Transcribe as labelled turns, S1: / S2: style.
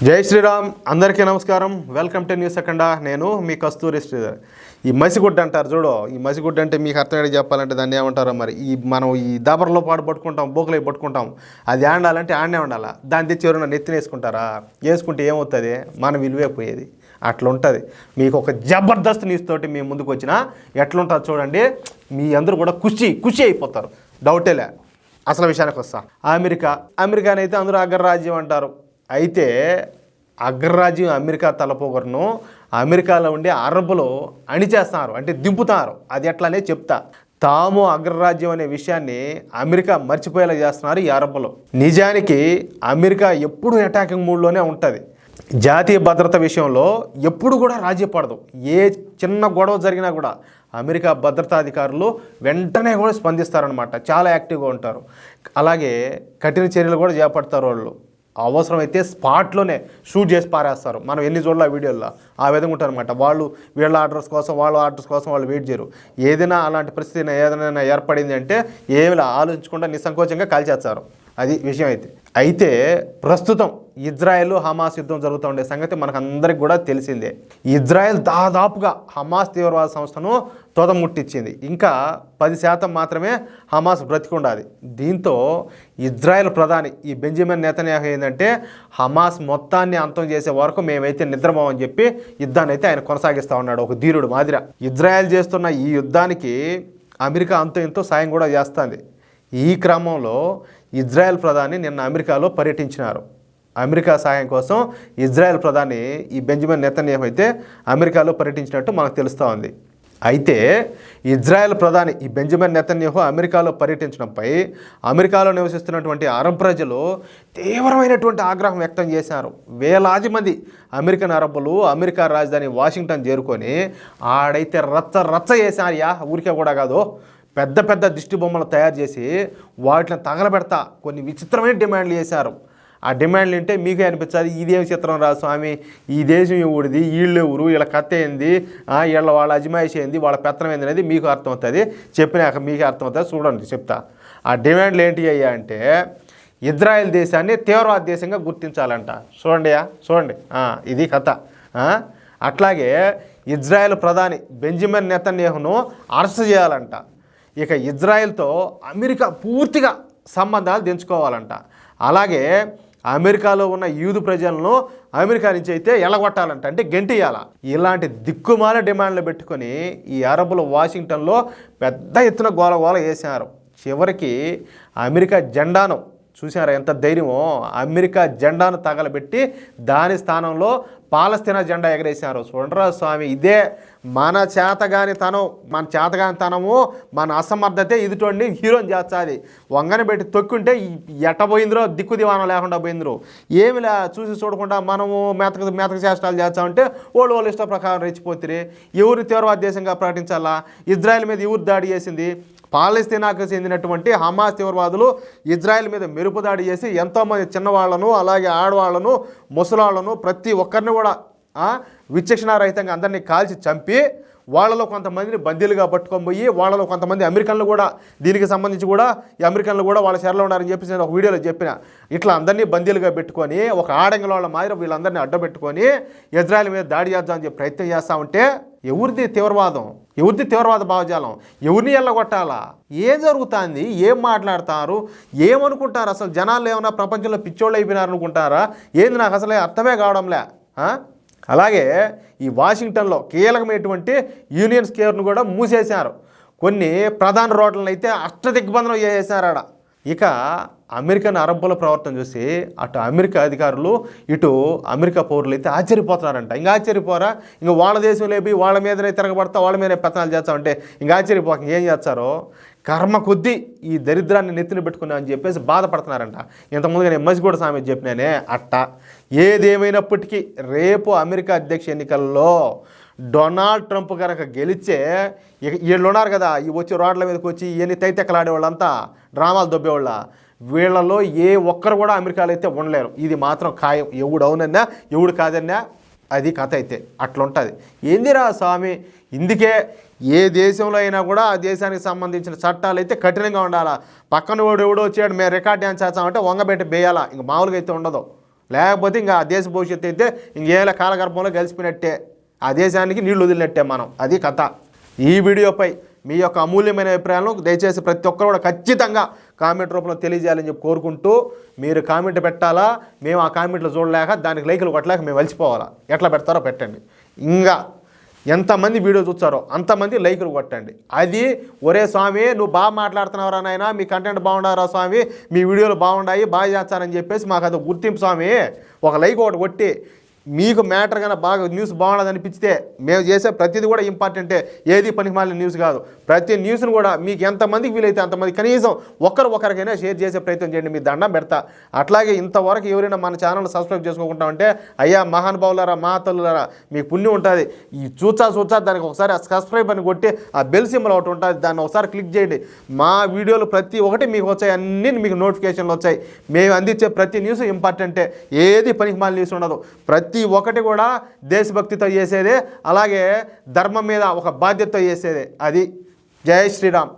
S1: జై శ్రీరామ్. అందరికీ నమస్కారం. Welcome to news Akhanda. నేను మీ కస్తూరి శ్రీధర్. ఈ మసిగుడ్డ అంటారు చూడు. ఈ మసిగుడ్డ అంటే మీకు అర్థమయ్యేది చెప్పాలంటే దాన్ని ఏమంటారో మరి. మనం ఈ దాబర్లో పాటు పట్టుకుంటాం, బోకులై పట్టుకుంటాం. అది ఆడాలంటే ఆడనే ఉండాలా. దాని తెచ్చి ఎవరైనా నెత్తినేసుకుంటారా? వేసుకుంటే ఏమవుతుంది? మన విలువే పోయేది. అట్లా ఉంటుంది. మీకు ఒక జబర్దస్త్ న్యూస్ తోటి మేము ముందుకు వచ్చినా ఎట్లుంటుంది చూడండి. మీ అందరూ కూడా ఖుషి అయిపోతారు, డౌటేలే. అసలు విషయానికి వస్తా. అమెరికానైతే అందరూ అగ్రరాజ్యం అంటారు. అయితే అగ్రరాజ్యం అమెరికా తలపోగరును అమెరికాలో ఉండే అరబ్బులు అణిచేస్తున్నారు, అంటే దింపుతున్నారు. అది ఎట్లానే చెప్తా. తాము అగ్రరాజ్యం అనే విషయాన్ని అమెరికా మర్చిపోయేలా చేస్తున్నారు ఈ అరబ్బులు. నిజానికి అమెరికా ఎప్పుడు అటాకింగ్ మూడ్లోనే ఉంటుంది. జాతీయ భద్రత విషయంలో ఎప్పుడు కూడా రాజీ పడదు. ఏ చిన్న గొడవ జరిగినా కూడా అమెరికా భద్రతాధికారులు వెంటనే కూడా స్పందిస్తారనమాట. చాలా యాక్టివ్గా ఉంటారు. అలాగే కఠిన చర్యలు కూడా చేపడతారు. వాళ్ళు అవసరమైతే స్పాట్లోనే షూట్ చేసి పారేస్తారు. మనం ఎన్ని చూడాలి ఆ వీడియోల్లో. ఆ విధంగా ఉంటారు అనమాట. వీళ్ళ ఆర్డర్స్ కోసం వాళ్ళు వెయిట్ చేయరు. ఏదైనా అలాంటి పరిస్థితి ఏదైనా ఏర్పడింది అంటే ఏమి ఆలోచించకుండా నిస్సంకోచంగా కాల్చేస్తారు. అది విషయం. అయితే ప్రస్తుతం ఇజ్రాయెల్ హమాస్ యుద్ధం జరుగుతూ ఉండే సంగతి మనకు అందరికి కూడా తెలిసిందే. ఇజ్రాయెల్ దాదాపుగా హమాస్ తీవ్రవాద సంస్థను తోదముట్టించింది. ఇంకా 10% మాత్రమే హమాస్ బ్రతికుండాది. దీంతో ఇజ్రాయెల్ ప్రధాని ఈ బెంజమిన్ నెతన్యాహు ఏంటంటే హమాస్ మొత్తాన్ని అంతం చేసే వరకు మేమైతే నిద్రపోమని చెప్పి యుద్ధాన్ని అయితే ఆయన కొనసాగిస్తూ ఉన్నాడు, ఒక ధీరుడు మాదిర. ఇజ్రాయెల్ చేస్తున్న ఈ యుద్ధానికి అమెరికా అంతో ఇంతో సాయం కూడా చేస్తుంది. ఈ క్రమంలో ఇజ్రాయెల్ ప్రధాని నిన్న అమెరికాలో పర్యటించినారు. అమెరికా సహాయం కోసం ఇజ్రాయెల్ ప్రధాని ఈ బెంజమిన్ నెతన్యాహు అయితే అమెరికాలో పర్యటించినట్టు మనకు తెలుస్తూ ఉంది. అయితే ఇజ్రాయెల్ ప్రధాని ఈ బెంజమిన్ నెతన్యాహు అమెరికాలో పర్యటించడంపై అమెరికాలో నివసిస్తున్నటువంటి అరబ్ ప్రజలు తీవ్రమైనటువంటి ఆగ్రహం వ్యక్తం చేశారు. వేలాది మంది అమెరికన్ అరబ్బులు అమెరికా రాజధాని వాషింగ్టన్ చేరుకొని ఆడైతే రచ్చ చేశారు. ఊరికే కూడా కాదు, పెద్ద దిష్టి బొమ్మలు తయారు చేసి వాటిని తగలబెడతా కొన్ని విచిత్రమైన డిమాండ్లు చేశారు. ఆ డిమాండ్లు అంటే మీకే అనిపించాలి, ఇదేం చిత్రం రా స్వామి, ఈ దేశం ఎవరిది, వీళ్ళు ఎవరు, వీళ్ళ కథ ఏంది, వాళ్ళ అజమాయిషి ఏంది, వాళ్ళ పెత్తనం ఏంది అనేది మీకు అర్థమవుతుంది. చెప్పినాక మీకే అర్థమవుతుంది. చూడండి చెప్తా. ఆ డిమాండ్లు ఏంటి అయ్యా అంటే ఇజ్రాయెల్ దేశాన్ని తీవ్రవాద దేశంగా గుర్తించాలంట. చూడండి ఇది కథ. అట్లాగే ఇజ్రాయెల్ ప్రధాని బెంజమిన్ నెతన్యాహును అరెస్ట్ చేయాలంట. ఇక ఇజ్రాయెల్తో అమెరికా పూర్తిగా సంబంధాలు తెంచుకోవాలంట. అలాగే అమెరికాలో ఉన్న యూదు ప్రజలను అమెరికా నుంచి అయితే ఎలగొట్టాలంట, అంటే గెంటియాల. ఇలాంటి దిక్కుమాల డిమాండ్లు పెట్టుకొని ఈ అరబ్బులు వాషింగ్టన్లో పెద్ద ఎత్తున గోల వేశారు. చివరికి అమెరికా జెండాను చూసారా, ఎంత ధైర్యమో, అమెరికా జెండాను తగలబెట్టి దాని స్థానంలో పాలస్తీనా జెండా ఎగరేశారు. చూడరా స్వామి, ఇదే మన చేతగానితనము, మన అసమర్థతే ఇదిటోండి హీరోని చేస్తుంది. వంగని పెట్టి తొక్కుంటే ఎట్టబోయిందిరో, దిక్కు దివానం లేకుండా పోయిందిరో. ఏమి చూసి చూడకుండా మనము మెతక చేష్టాలు చేస్తామంటే వాళ్ళు ఇష్ట ప్రకారం రెచ్చిపోతురి. ఎవరు తీవ్రవాద దేశంగా ప్రకటించాలా? ఇజ్రాయెల్ మీద ఎవరు దాడి చేసింది? పాలస్తీనాకు చెందినటువంటి హమాస్ తీవ్రవాదులు ఇజ్రాయెల్ మీద మెరుపు దాడి చేసి ఎంతోమంది చిన్నవాళ్లను, అలాగే ఆడవాళ్లను, ముసలాళ్లను, ప్రతి ఒక్కరిని కూడా విచక్షణారహితంగా అందరినీ కాల్చి చంపి వాళ్ళలో కొంతమందిని బందీలుగా పట్టుకొని పోయి వాళ్ళలో కొంతమంది అమెరికన్లు కూడా దీనికి సంబంధించి కూడా ఈ అమెరికన్లు కూడా వాళ్ళ చెరలో ఉన్నారని చెప్పి నేను ఒక వీడియోలో చెప్పిన. ఇట్లా అందరినీ బందీలుగా పెట్టుకొని ఒక ఆడంగుల వాళ్ళ మాదిరి వీళ్ళందరినీ అడ్డబెట్టుకొని ఇజ్రాయెల్ మీద దాడి చేద్దామని చెప్పి ప్రయత్నం చేస్తూ ఉంటే ఎవరిది తీవ్రవాద భావజాలం? ఎవరిని ఎల్లగొట్టాలా? ఏం జరుగుతుంది? ఏం మాట్లాడతారు? ఏమనుకుంటారు? అసలు జనాలు ఏమన్నా ప్రపంచంలో పిచ్చోళ్ళు అయిపోయినారు అనుకుంటారా? ఏంది నాకు అసలే అర్థమే కావడంలే. అలాగే ఈ వాషింగ్టన్లో కీలకమైనటువంటి యూనియన్ స్క్వేర్ను కూడా మూసేశారు. కొన్ని ప్రధాన రోడ్లను అయితే అష్టదిగ్బంధనం చేసేశారు ఆడ. ఇక అమెరికన్ అరబ్బుల ప్రవర్తన చూసి అటు అమెరికా అధికారులు, ఇటు అమెరికా పౌరులు అయితే ఆశ్చర్యపోతున్నారంట. ఇంకా ఆశ్చర్యపోరా? ఇంకా వాళ్ళ దేశంలో పోయి వాళ్ళ మీదనే తిరగబడతా, వాళ్ళ మీదనే పెత్తనాలు చేస్తామంటే ఇంకా ఆశ్చర్యపోక ఏం చేస్తారో, కర్మ కొద్దీ ఈ దరిద్రాన్ని నెత్తిన పెట్టుకున్నా అని చెప్పేసి బాధపడుతున్నారంట. ఇంతకుముందుగా నేను మసిగూడ సామెత చెప్పినానే అట్ట. ఏదేమైనప్పటికీ రేపు అమెరికా అధ్యక్ష ఎన్నికల్లో డొనాల్డ్ ట్రంప్ కనుక గెలిచే, వీళ్ళు ఉన్నారు కదా ఈ వచ్చి రోడ్ల మీదకి వచ్చి ఇవన్నీ తైతెక్కలాడే వాళ్ళంతా, డ్రామాలు దొబ్బేవాళ్ళ, వీళ్ళలో ఏ ఒక్కరు కూడా అమెరికాలో అయితే ఉండలేరు. ఇది మాత్రం ఖాయం. ఎవడు అవునన్నా ఎవడు కాదన్నా అది కథ అయితే అట్లుంటుంది. ఏందిరా స్వామి, ఇందుకే ఏ దేశంలో అయినా కూడా ఆ దేశానికి సంబంధించిన చట్టాలు అయితే కఠినంగా ఉండాలా. పక్కన ఎవడో వచ్చాడు మేము రికార్డ్ డ్యాన్స్ చేస్తామంటే వంగబెట్టి వేయాలా, ఇంక మామూలుగా అయితే ఉండదు. లేకపోతే ఇంకా ఆ దేశ భవిష్యత్తు అయితే ఇంకేలా కాలగర్భంలో కలిసిపోయినట్టే, ఆ దేశానికి నీళ్లు వదిలినట్టే మనం. అది కథ. ఈ వీడియోపై మీ యొక్క అమూల్యమైన అభిప్రాయాలను దయచేసి ప్రతి ఒక్కరు కూడా ఖచ్చితంగా కామెంట్ రూపంలో తెలియజేయాలని చెప్పి కోరుకుంటూ, మీరు కామెంట్ పెట్టాలా, మేము ఆ కామెంట్లు చూడలేక దానికి లైకులు కొట్టలేక మేము వలిసిపోవాలా. ఎట్లా పెడతారో పెట్టండి. ఇంకా ఎంతమంది వీడియో చూస్తారో అంతమంది లైకులు కొట్టండి. అది ఒరే స్వామి నువ్వు బాగా మాట్లాడుతున్నావురా నాయనా, మీ కంటెంట్ బాగుండారా స్వామి, మీ వీడియోలు బాగుండాయి, బాగా చేస్తారని చెప్పేసి మాకు అది గుర్తింపు స్వామి. ఒక లైక్ ఒకటి కొట్టి మీకు మ్యాటర్ కన్నా బాగా న్యూస్ బాగుండదు అనిపిస్తే, మేము చేసే ప్రతిదీ కూడా ఇంపార్టెంటే, ఏది పనికిమాలిన న్యూస్ కాదు. ప్రతి న్యూస్ను కూడా మీకు ఎంతమందికి వీలైతే అంతమంది కనీసం ఒకరికైనా షేర్ చేసే ప్రయత్నం చేయండి. మీ దండం పెడతా. అట్లాగే ఇంతవరకు ఎవరైనా మన ఛానల్ సబ్స్క్రైబ్ చేసుకోకుంటామంటే అయ్యా మహానుభావులారా, మహాతల్లులారా, మీకు పుణ్యం ఉంటుంది. ఈ చూచా దానికి ఒకసారి సబ్స్క్రైబ్ అని కొట్టి ఆ బెల్ సింబల్ ఒకటి ఉంటుంది, దాన్ని ఒకసారి క్లిక్ చేయండి. మా వీడియోలు ప్రతి ఒక్కటి మీకు వచ్చాయి, అన్నీ మీకు నోటిఫికేషన్లు వచ్చాయి. మేము అందించే ప్రతి న్యూస్ ఇంపార్టెంటే, ఏది పనికిమాలిన న్యూస్ ఉండదు. ప్రతి ఒక్కటి కూడా దేశభక్తితో చేసేదే, అలాగే ధర్మం మీద ఒక బాధ్యతతో చేసేదే. అది. జై శ్రీరామ్.